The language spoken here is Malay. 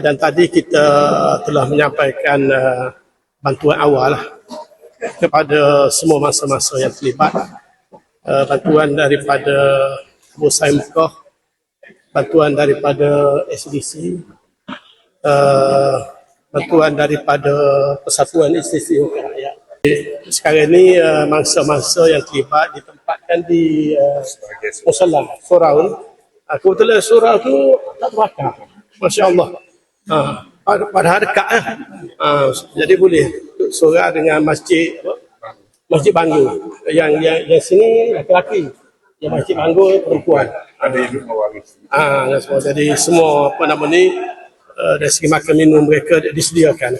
Dan tadi kita telah menyampaikan bantuan awal kepada semua masa-masa yang terlibat. Bantuan daripada Busai Mekah, bantuan daripada SDC, bantuan daripada Persatuan Institusi Wakil Rakyat. Sekarang ini mangsa-mangsa yang terlibat ditempatkan di musola surau. Kebetulan surau tu tak terbakar, masya-Allah. Pada dekat jadi boleh surau dengan masjid Bangul. Yang sini laki-laki, yang masjid Bangul perempuan. Ada hidup mewarisi. Jadi semua dari segi makan minum mereka disediakan.